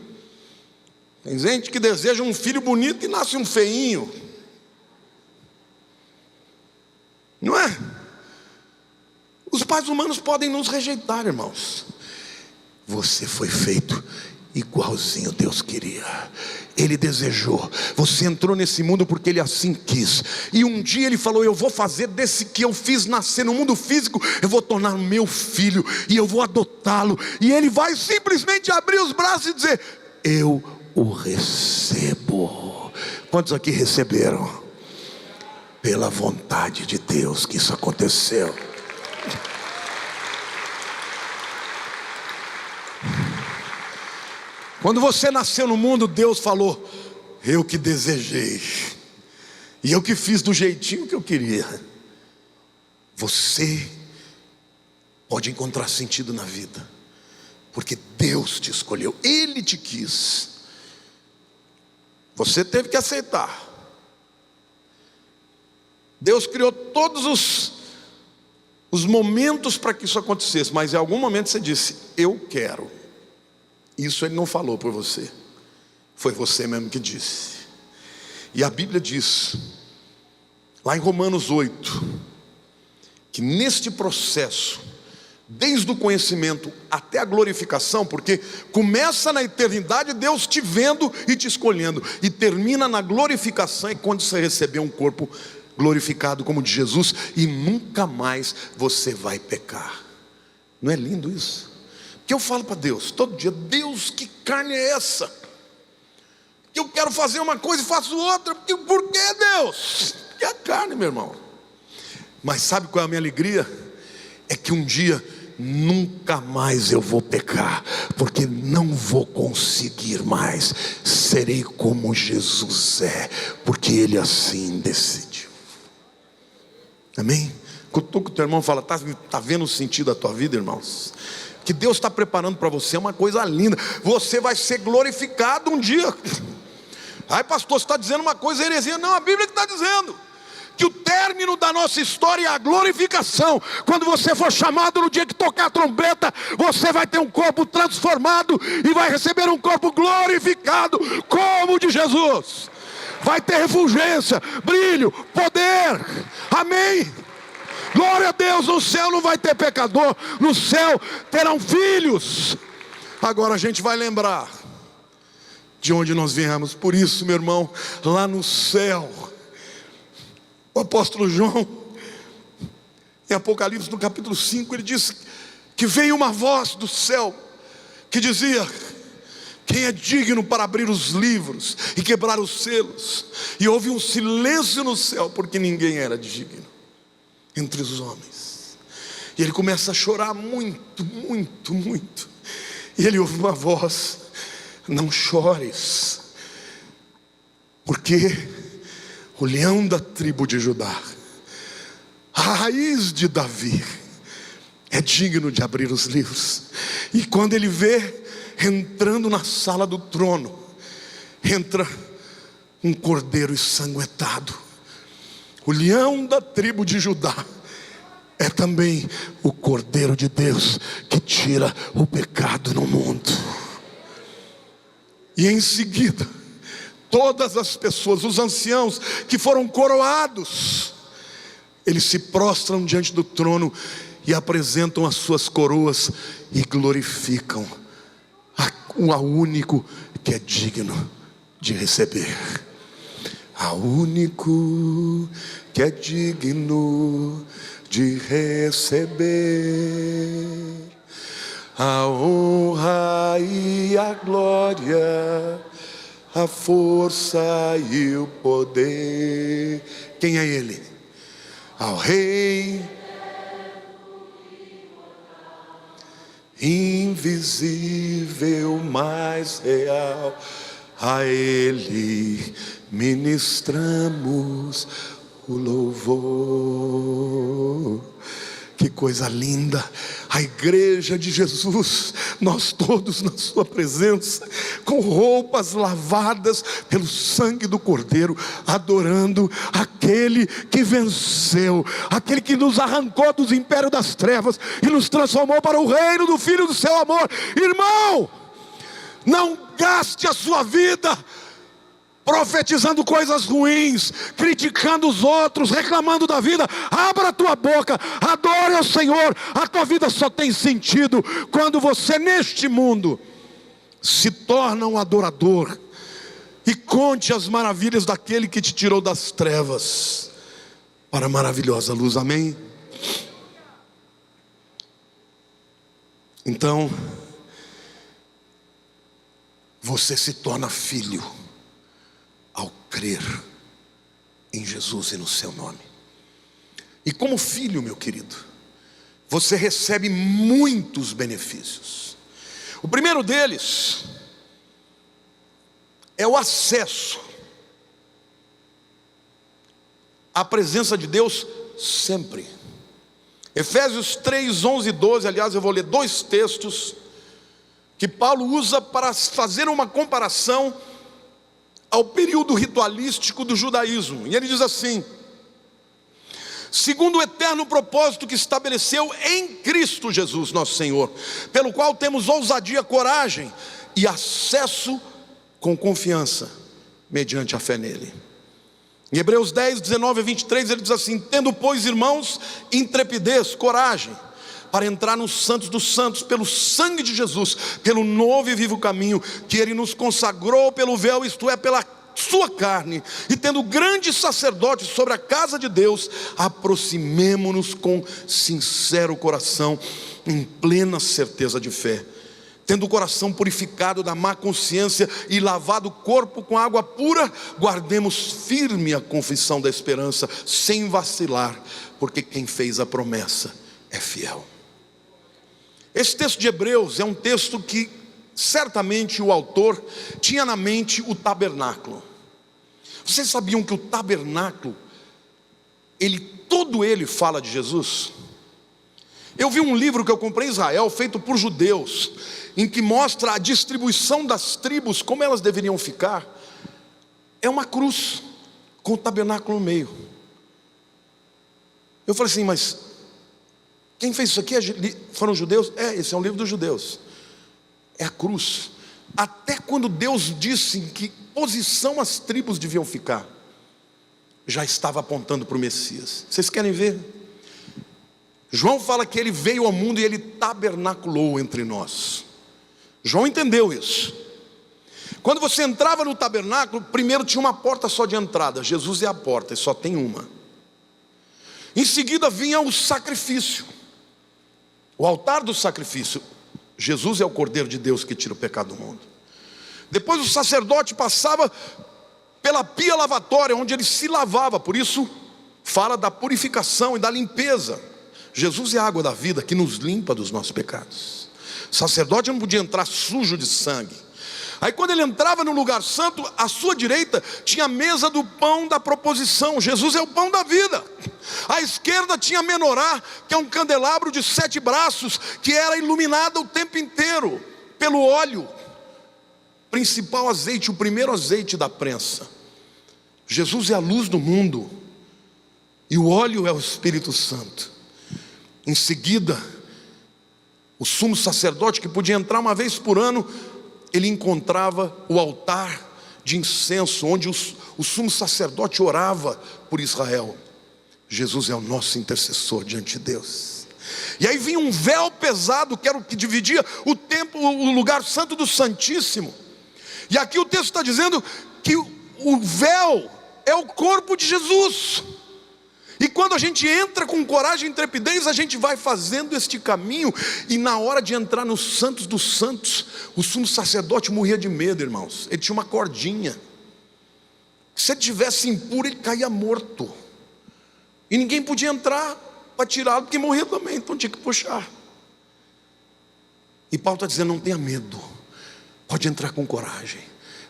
Tem gente que deseja um filho bonito e nasce um feinho. Não é? Os pais humanos podem nos rejeitar, irmãos. Você foi feito igualzinho Deus queria. Ele desejou. Você entrou nesse mundo porque Ele assim quis. E um dia Ele falou: eu vou fazer desse que eu fiz nascer no mundo físico, eu vou tornar meu filho, e eu vou adotá-lo. E Ele vai simplesmente abrir os braços e dizer: eu o recebo. Quantos aqui receberam? Pela vontade de Deus que isso aconteceu. Quando você nasceu no mundo, Deus falou: eu que desejei, e eu que fiz do jeitinho que eu queria. Você pode encontrar sentido na vida, porque Deus te escolheu, Ele te quis. Você teve que aceitar. Deus criou todos os momentos para que isso acontecesse, mas em algum momento você disse: eu quero. Isso Ele não falou por você, foi você mesmo que disse. E a Bíblia diz, lá em Romanos 8, que neste processo, desde o conhecimento até a glorificação, porque começa na eternidade Deus te vendo e te escolhendo, e termina na glorificação, é quando você receber um corpo glorificado como o de Jesus, e nunca mais você vai pecar. Não é lindo isso? Que eu falo para Deus todo dia: Deus, que carne é essa? Que eu quero fazer uma coisa e faço outra. Por que, Deus? Que é a carne, meu irmão. Mas sabe qual é a minha alegria? É que um dia nunca mais eu vou pecar, porque não vou conseguir mais. Serei como Jesus é, porque Ele assim decidiu. Amém? Cutuca o teu irmão e fala: tá vendo o sentido da tua vida, irmãos? Que Deus está preparando para você é uma coisa linda. Você vai ser glorificado um dia. Ai, pastor, você está dizendo uma coisa heresia. Não, a Bíblia que está dizendo que o término da nossa história é a glorificação. Quando você for chamado, no dia que tocar a trombeta, você vai ter um corpo transformado e vai receber um corpo glorificado como o de Jesus. Vai ter refulgência, brilho, poder. Amém? Glória a Deus. No céu não vai ter pecador, no céu terão filhos. Agora a gente vai lembrar de onde nós viemos. Por isso, meu irmão, lá no céu, o apóstolo João, em Apocalipse no capítulo 5, ele diz que veio uma voz do céu que dizia: quem é digno para abrir os livros e quebrar os selos? E houve um silêncio no céu, porque ninguém era digno entre os homens. E ele começa a chorar muito, muito, muito. E ele ouve uma voz: não chores, porque o leão da tribo de Judá, a raiz de Davi, é digno de abrir os livros. E quando ele vê entrando na sala do trono, entra um cordeiro ensanguentado. O leão da tribo de Judá é também o Cordeiro de Deus que tira o pecado no mundo. E em seguida, todas as pessoas, os anciãos que foram coroados, eles se prostram diante do trono e apresentam as suas coroas e glorificam ao único que é digno de receber. Ao único que é digno de receber a honra e a glória, a força e o poder. Quem é Ele? Ao Rei invisível, mais real, a Ele ministramos o louvor. Que coisa linda, a igreja de Jesus, nós todos na sua presença, com roupas lavadas pelo sangue do Cordeiro, adorando aquele que venceu, aquele que nos arrancou dos impérios das trevas e nos transformou para o reino do Filho do seu amor. Irmão, não gaste a sua vida profetizando coisas ruins, criticando os outros, reclamando da vida. Abra a tua boca, adore ao Senhor. A tua vida só tem sentido quando você neste mundo se torna um adorador e conte as maravilhas daquele que te tirou das trevas para a maravilhosa luz. Amém? Então você se torna filho ao crer em Jesus e no seu nome. E como filho, meu querido, você recebe muitos benefícios. O primeiro deles é o acesso à presença de Deus sempre. Efésios 3, 11 e 12, aliás, eu vou ler dois textos que Paulo usa para fazer uma comparação ao período ritualístico do judaísmo. E ele diz assim: segundo o eterno propósito que estabeleceu em Cristo Jesus nosso Senhor, pelo qual temos ousadia, coragem e acesso com confiança, mediante a fé nele. Em Hebreus 10, 19 a 23, ele diz assim: tendo, pois, irmãos, intrepidez, coragem, para entrar nos santos dos santos, pelo sangue de Jesus, pelo novo e vivo caminho, que Ele nos consagrou pelo véu, isto é, pela sua carne, e tendo grande sacerdote sobre a casa de Deus, aproximemo-nos com sincero coração, em plena certeza de fé, tendo o coração purificado da má consciência e lavado o corpo com água pura, guardemos firme a confissão da esperança, sem vacilar, porque quem fez a promessa é fiel. Esse texto de Hebreus é um texto que certamente o autor tinha na mente o tabernáculo. Vocês sabiam que o tabernáculo, todo ele fala de Jesus? Eu vi um livro que eu comprei em Israel, feito por judeus, em que mostra a distribuição das tribos, como elas deveriam ficar. É uma cruz com o tabernáculo no meio. Eu falei assim, mas quem fez isso aqui foram os judeus? Esse é um livro dos judeus. É a cruz. Até quando Deus disse em que posição as tribos deviam ficar, já estava apontando para o Messias. Vocês querem ver? João fala que ele veio ao mundo e ele tabernaculou entre nós. João entendeu isso. Quando você entrava no tabernáculo, primeiro tinha uma porta só de entrada. Jesus é a porta e só tem uma. Em seguida vinha o sacrifício, o altar do sacrifício. Jesus é o Cordeiro de Deus que tira o pecado do mundo. Depois o sacerdote passava pela pia lavatória, onde ele se lavava. Por isso fala da purificação e da limpeza. Jesus é a água da vida que nos limpa dos nossos pecados. O sacerdote não podia entrar sujo de sangue. Aí quando ele entrava no lugar santo, à sua direita tinha a mesa do pão da proposição. Jesus é o pão da vida. À esquerda tinha a menorá, que é um candelabro de 7 braços, que era iluminado o tempo inteiro pelo óleo, principal azeite, o primeiro azeite da prensa. Jesus é a luz do mundo, e o óleo é o Espírito Santo. Em seguida, o sumo sacerdote, que podia entrar uma vez por ano, ele encontrava o altar de incenso, onde o sumo sacerdote orava por Israel. Jesus é o nosso intercessor diante de Deus. E aí vinha um véu pesado, que era o que dividia o templo, o lugar santo do Santíssimo. E aqui o texto está dizendo que o véu é o corpo de Jesus. E quando a gente entra com coragem e intrepidez, a gente vai fazendo este caminho. E na hora de entrar nos santos dos santos, o sumo sacerdote morria de medo, irmãos. Ele tinha uma cordinha. Se ele tivesse impuro, ele caía morto. E ninguém podia entrar para tirá-lo, porque morria também, então tinha que puxar. E Paulo está dizendo: não tenha medo, pode entrar com coragem,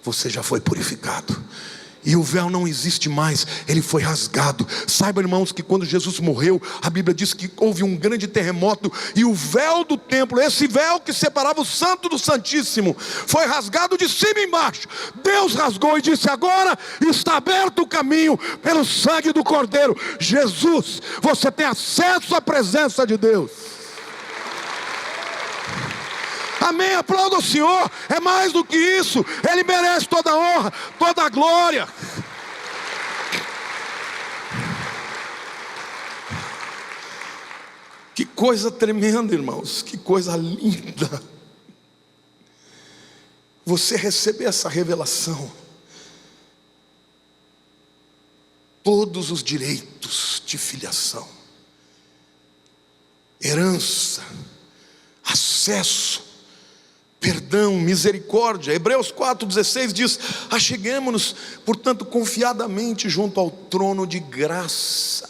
você já foi purificado. E o véu não existe mais, ele foi rasgado. Saiba, irmãos, que quando Jesus morreu, a Bíblia diz que houve um grande terremoto, e o véu do templo, esse véu que separava o santo do santíssimo, foi rasgado de cima e embaixo. Deus rasgou e disse: agora está aberto o caminho pelo sangue do Cordeiro. Jesus, você tem acesso à presença de Deus. Amém, aplauda o Senhor. É mais do que isso, Ele merece toda a honra, toda a glória. Que coisa tremenda, irmãos, que coisa linda você receber essa revelação. Todos os direitos de filiação, herança, acesso, perdão, misericórdia. Hebreus 4,16 diz: acheguemo-nos, portanto, confiadamente junto ao trono de graça.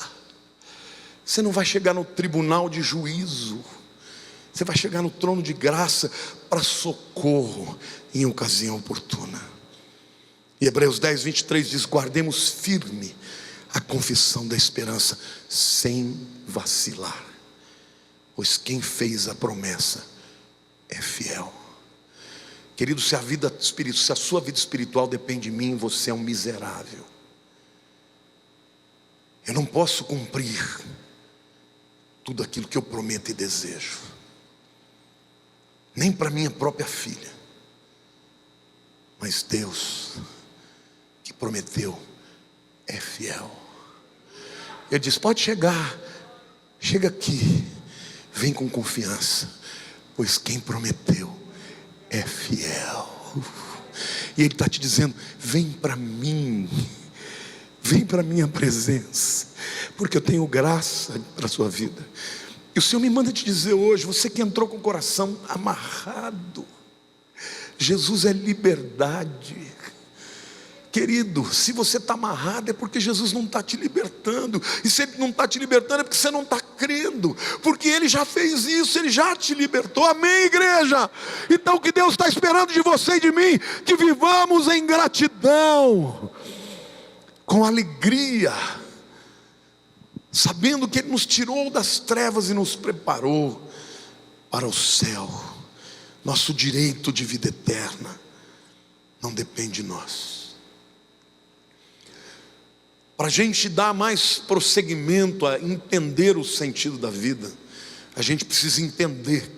Você não vai chegar no tribunal de juízo, você vai chegar no trono de graça para socorro em ocasião oportuna. E Hebreus 10,23 diz: guardemos firme a confissão da esperança, sem vacilar, pois quem fez a promessa é fiel. Querido, se a sua vida espiritual depende de mim, você é um miserável. Eu não posso cumprir tudo aquilo que eu prometo e desejo, nem para minha própria filha. Mas Deus, que prometeu, é fiel. Ele diz: pode chegar, chega aqui, vem com confiança, pois quem prometeu é fiel. E Ele está te dizendo: vem para mim, vem para a minha presença, porque eu tenho graça para a sua vida. E o Senhor me manda te dizer hoje, você que entrou com o coração amarrado, Jesus é liberdade. Querido, se você está amarrado é porque Jesus não está te libertando. E se Ele não está te libertando é porque você não está crendo, porque Ele já fez isso, Ele já te libertou. Amém, igreja? Então o que Deus está esperando de você e de mim? Que vivamos em gratidão, com alegria, sabendo que Ele nos tirou das trevas e nos preparou para o céu. Nosso direito de vida eterna não depende de nós. Para a gente dar mais prosseguimento a entender o sentido da vida, a gente precisa entender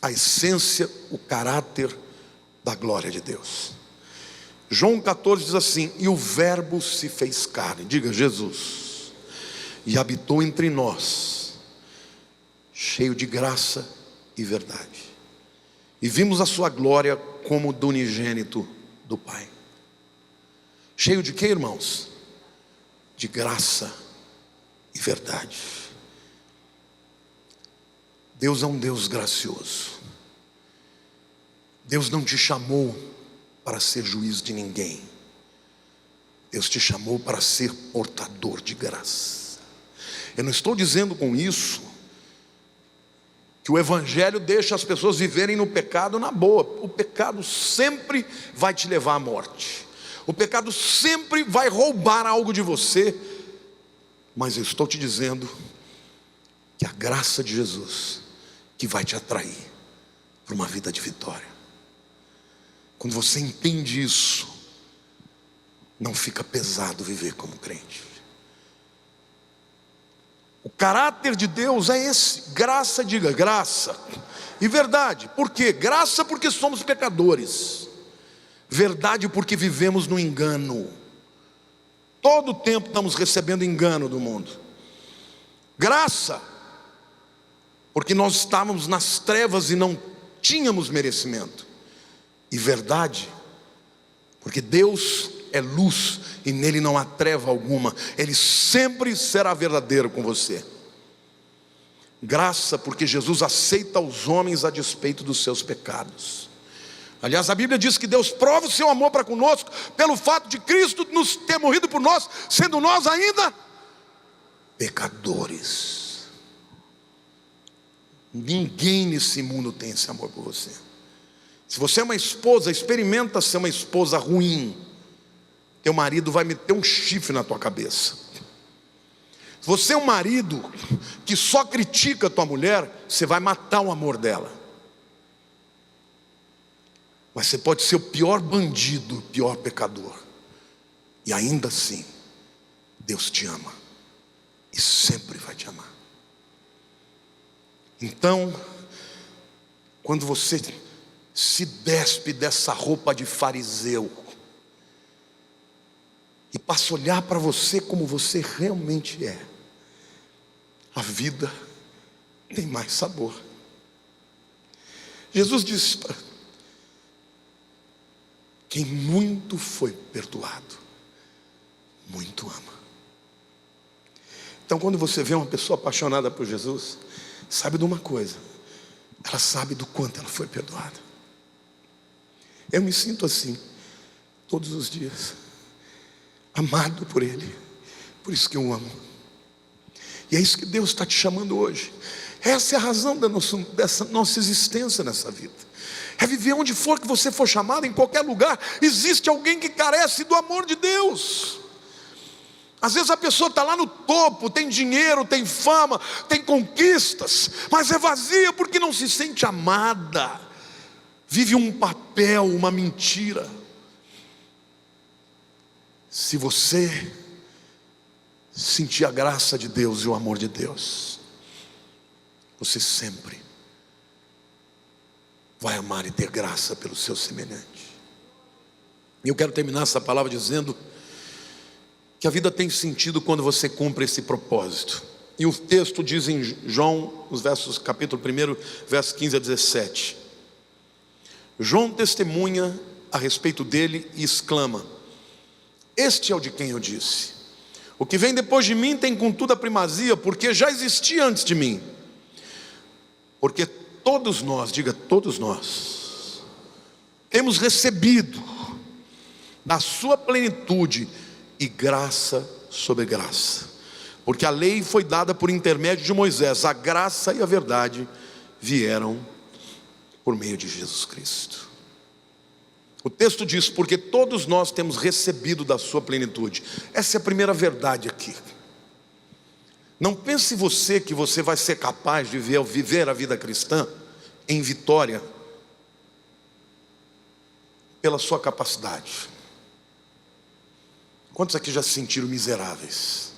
a essência, o caráter da glória de Deus. João 14 diz assim: e o verbo se fez carne, diga Jesus, e habitou entre nós, cheio de graça e verdade, e vimos a sua glória como do unigênito do Pai. Cheio de quê, irmãos? De graça e verdade. Deus é um Deus gracioso. Deus não te chamou para ser juiz de ninguém. Deus te chamou para ser portador de graça. Eu não estou dizendo com isso que o Evangelho deixa as pessoas viverem no pecado na boa. O pecado sempre vai te levar à morte. O pecado sempre vai roubar algo de você. Mas eu estou te dizendo que a graça de Jesus que vai te atrair para uma vida de vitória. Quando você entende isso, não fica pesado viver como crente. O caráter de Deus é esse: graça, diga graça, e verdade. Por quê? Graça porque somos pecadores, verdade porque vivemos no engano. Todo o tempo estamos recebendo engano do mundo. Graça porque nós estávamos nas trevas e não tínhamos merecimento. E verdade porque Deus é luz e nele não há treva alguma. Ele sempre será verdadeiro com você. Graça porque Jesus aceita os homens a despeito dos seus pecados. Aliás, a Bíblia diz que Deus prova o seu amor para conosco pelo fato de Cristo nos ter morrido por nós, sendo nós ainda pecadores. Ninguém nesse mundo tem esse amor por você. Se você é uma esposa, experimenta ser uma esposa ruim, teu marido vai meter um chifre na tua cabeça. Se você é um marido que só critica a tua mulher, você vai matar o amor dela. Mas você pode ser o pior bandido, o pior pecador, e ainda assim Deus te ama e sempre vai te amar. Então, quando você se despe dessa roupa de fariseu e passa a olhar para você como você realmente é, a vida tem mais sabor. Jesus disse: quem muito foi perdoado, muito ama. Então, quando você vê uma pessoa apaixonada por Jesus, sabe de uma coisa: ela sabe do quanto ela foi perdoada. Eu me sinto assim todos os dias, amado por Ele. Por isso que eu amo. E é isso que Deus está te chamando hoje. Essa é a razão dessa nossa existência nessa vida. É viver onde for que você for chamado, em qualquer lugar, existe alguém que carece do amor de Deus. Às vezes a pessoa está lá no topo, tem dinheiro, tem fama, tem conquistas, mas é vazia porque não se sente amada. Vive um papel, uma mentira. Se você sentir a graça de Deus e o amor de Deus, você sempre vai amar e ter graça pelo seu semelhante. E eu quero terminar essa palavra dizendo que a vida tem sentido quando você cumpre esse propósito. E o texto diz em João, os versos, capítulo 1, versos 15 a 17. João testemunha a respeito dele e exclama: este é o de quem eu disse: o que vem depois de mim tem contudo a primazia, porque já existia antes de mim. Porque todos nós, diga todos nós, temos recebido da sua plenitude e graça sobre graça. Porque a lei foi dada por intermédio de Moisés, a graça e a verdade vieram por meio de Jesus Cristo. O texto diz: porque todos nós temos recebido da sua plenitude. Essa é a primeira verdade aqui. Não pense você que você vai ser capaz de viver a vida cristã em vitória pela sua capacidade. Quantos aqui já se sentiram miseráveis?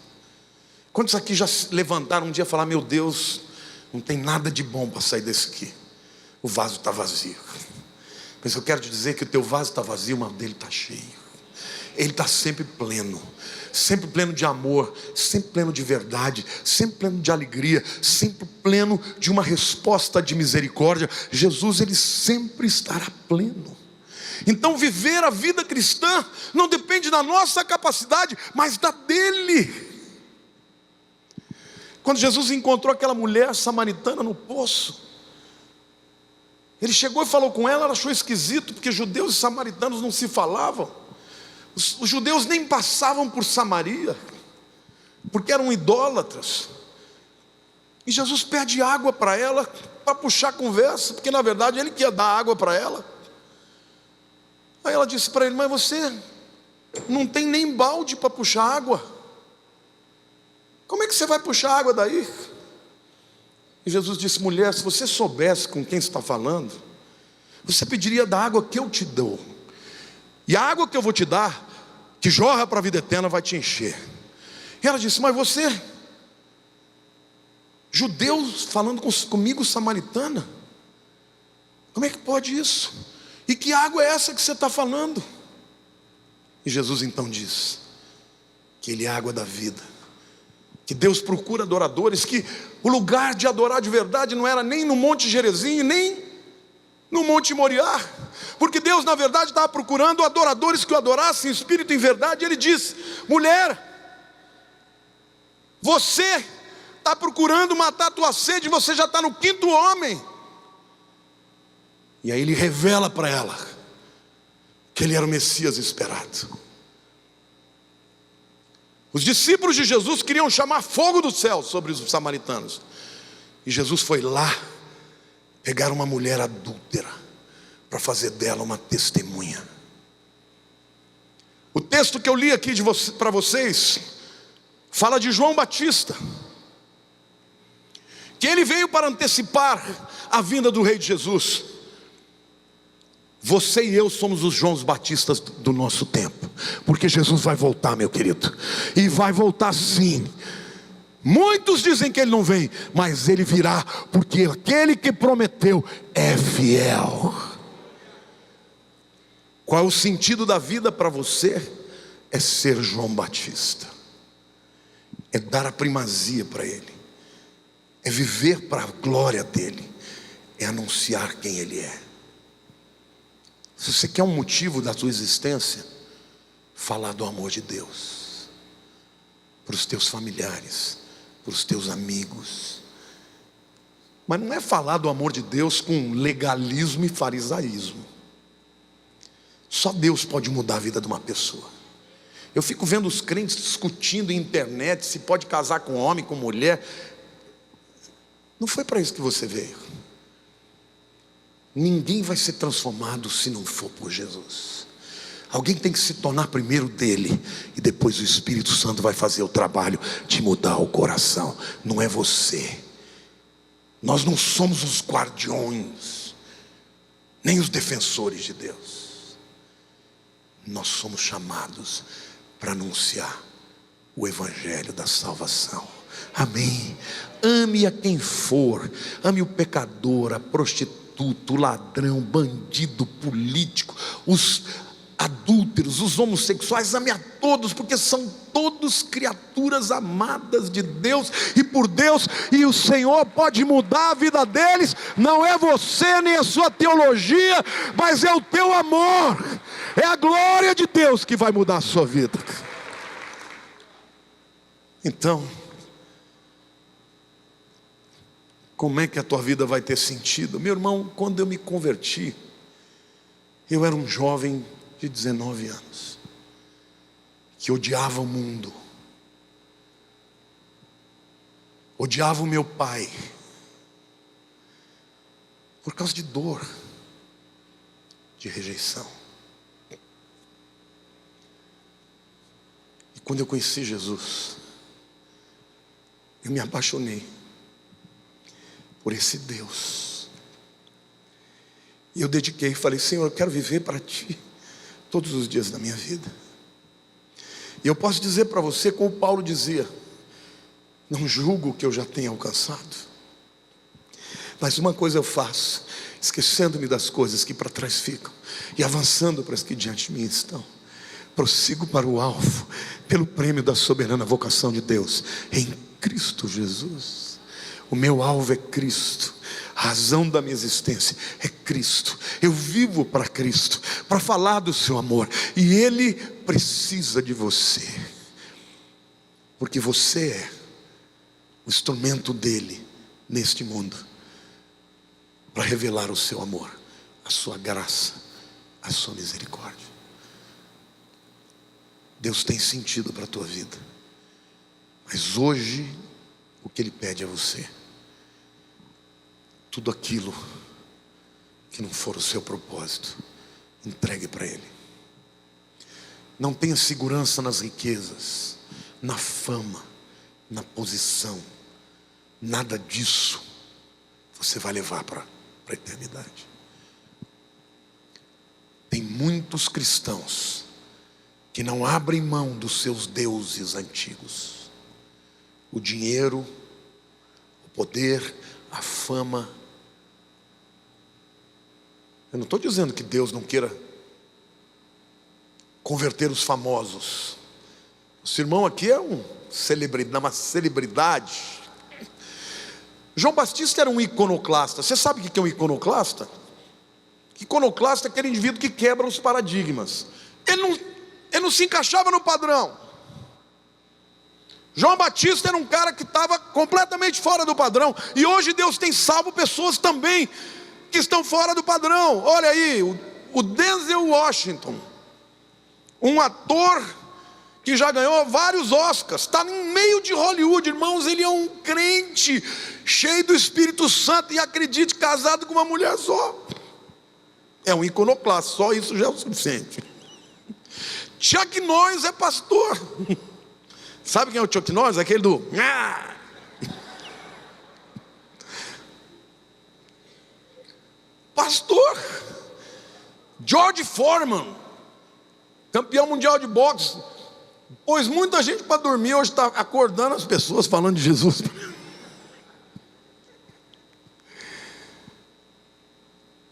Quantos aqui já se levantaram um dia e falaram: meu Deus, não tem nada de bom para sair desse aqui, o vaso está vazio. Mas eu quero te dizer que o teu vaso está vazio, mas o dele está cheio. Ele está sempre pleno de amor, sempre pleno de verdade, sempre pleno de alegria, sempre pleno de uma resposta de misericórdia. Jesus, Ele sempre estará pleno. Então viver a vida cristã não depende da nossa capacidade, mas da dele. Quando Jesus encontrou aquela mulher samaritana no poço, Ele chegou e falou com ela. Ela achou esquisito, porque judeus e samaritanos não se falavam. Os judeus nem passavam por Samaria, porque eram idólatras. E Jesus pede água para ela, para puxar a conversa, porque na verdade Ele quer dar água para ela. Aí ela disse para ele: mas você não tem nem balde para puxar água, como é que você vai puxar água daí? E Jesus disse: mulher, se você soubesse com quem você está falando, você pediria da água que eu te dou. E a água que eu vou te dar que jorra para a vida eterna, vai te encher. E ela disse: mas você, judeu falando comigo samaritana, como é que pode isso? E que água é essa que você está falando? E Jesus então diz que Ele é a água da vida, que Deus procura adoradores, que o lugar de adorar de verdade não era nem no Monte Gerizim, nem no Monte Moriá, porque Deus na verdade estava procurando adoradores que o adorassem em espírito e em verdade. Ele diz: mulher, você está procurando matar a tua sede, você já está no 5º homem. E aí Ele revela para ela que Ele era o Messias esperado. Os discípulos de Jesus queriam chamar fogo do céu sobre os samaritanos, e Jesus foi lá pegar uma mulher adúltera para fazer dela uma testemunha. O texto que eu li aqui para vocês fala de João Batista, que ele veio para antecipar a vinda do Rei de Jesus. Você e eu somos os Joãos Batistas do nosso tempo, porque Jesus vai voltar, meu querido, e vai voltar sim. Muitos dizem que Ele não vem, mas Ele virá, porque aquele que prometeu é fiel. Qual é o sentido da vida para você? É ser João Batista, é dar a primazia para Ele, é viver para a glória dEle, é anunciar quem Ele é. Se você quer um motivo da sua existência, falar do amor de Deus para os teus familiares, para os teus amigos. Mas não é falar do amor de Deus com legalismo e farisaísmo. Só Deus pode mudar a vida de uma pessoa. Eu fico vendo os crentes discutindo em internet se pode casar com homem, com mulher. Não foi para isso que você veio. Ninguém vai ser transformado se não for por Jesus. Alguém tem que se tornar primeiro dele, e depois o Espírito Santo vai fazer o trabalho de mudar o coração. Não é você. Nós não somos os guardiões, nem os defensores de Deus. Nós somos chamados para anunciar o Evangelho da salvação. Amém. Ame a quem for, ame o pecador, a prostituta, o ladrão, bandido, político, os adúlteros, os homossexuais, ame a todos, porque são todos criaturas amadas de Deus e por Deus, e o Senhor pode mudar a vida deles. Não é você nem a sua teologia, mas é o teu amor, é a glória de Deus que vai mudar a sua vida. Então, como é que a tua vida vai ter sentido? Meu irmão, quando eu me converti, eu era um jovem de 19 anos, que odiava o mundo, odiava o meu pai, por causa de dor, de rejeição. E quando eu conheci Jesus, eu me apaixonei por esse Deus, e eu dediquei e falei: Senhor, eu quero viver para Ti todos os dias da minha vida. E eu posso dizer para você, como Paulo dizia: não julgo o que eu já tenho alcançado, mas uma coisa eu faço, esquecendo-me das coisas que para trás ficam e avançando para as que diante de mim estão, prossigo para o alvo, pelo prêmio da soberana vocação de Deus em Cristo Jesus. O meu alvo é Cristo, a razão da minha existência é Cristo. Eu vivo para Cristo, para falar do seu amor, e Ele precisa de você, porque você é o instrumento dEle neste mundo, para revelar o seu amor, a sua graça, a sua misericórdia. Deus tem sentido para a tua vida, mas hoje o que Ele pede a você: tudo aquilo que não for o seu propósito, entregue para Ele. Não tenha segurança nas riquezas, na fama, na posição. Nada disso você vai levar para a eternidade. Tem muitos cristãos que não abrem mão dos seus deuses antigos: o dinheiro, o poder, a fama. Eu não estou dizendo que Deus não queira converter os famosos. O irmão aqui é uma celebridade. João Batista era um iconoclasta. Você sabe o que é um iconoclasta? Iconoclasta é aquele indivíduo que quebra os paradigmas. Ele não se encaixava no padrão. João Batista era um cara que estava completamente fora do padrão. E hoje Deus tem salvo pessoas também que estão fora do padrão. Olha aí, o Denzel Washington, um ator que já ganhou vários Oscars, está no meio de Hollywood, irmãos. Ele é um crente, cheio do Espírito Santo, e acredite, casado com uma mulher só. É um iconoclasta, só isso já é o suficiente. Chuck Norris é pastor. Sabe quem é o Chuck Norris? Aquele do... Pastor. George Foreman, campeão mundial de boxe, pôs muita gente para dormir, hoje está acordando as pessoas falando de Jesus.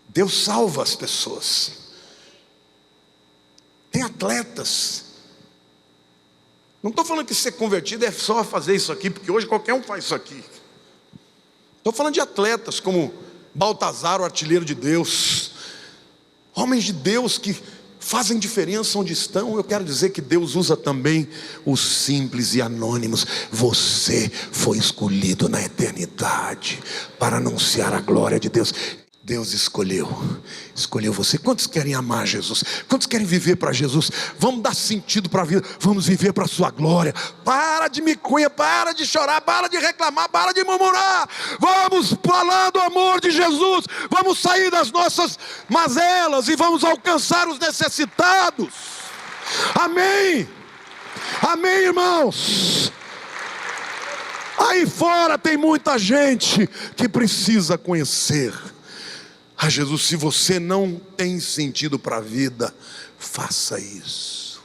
Deus salva as pessoas. Tem atletas. Não estou falando que ser convertido é só fazer isso aqui, porque hoje qualquer um faz isso aqui. Estou falando de atletas como Baltazar, o artilheiro de Deus, homens de Deus que fazem diferença onde estão. Eu quero dizer que Deus usa também os simples e anônimos. Você foi escolhido na eternidade para anunciar a glória de Deus. Deus escolheu você. Quantos querem amar Jesus? Quantos querem viver para Jesus? Vamos dar sentido para a vida, vamos viver para a sua glória. Para de micunha, para de chorar, para de reclamar, para de murmurar. Vamos falar do amor de Jesus. Vamos sair das nossas mazelas e vamos alcançar os necessitados. Amém. Amém, irmãos. Aí fora tem muita gente que precisa conhecer a Jesus. Se você não tem sentido para a vida, faça isso,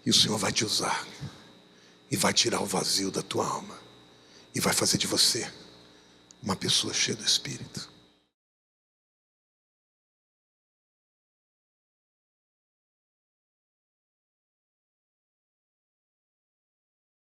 e o Senhor vai te usar, e vai tirar o vazio da tua alma, e vai fazer de você uma pessoa cheia do Espírito.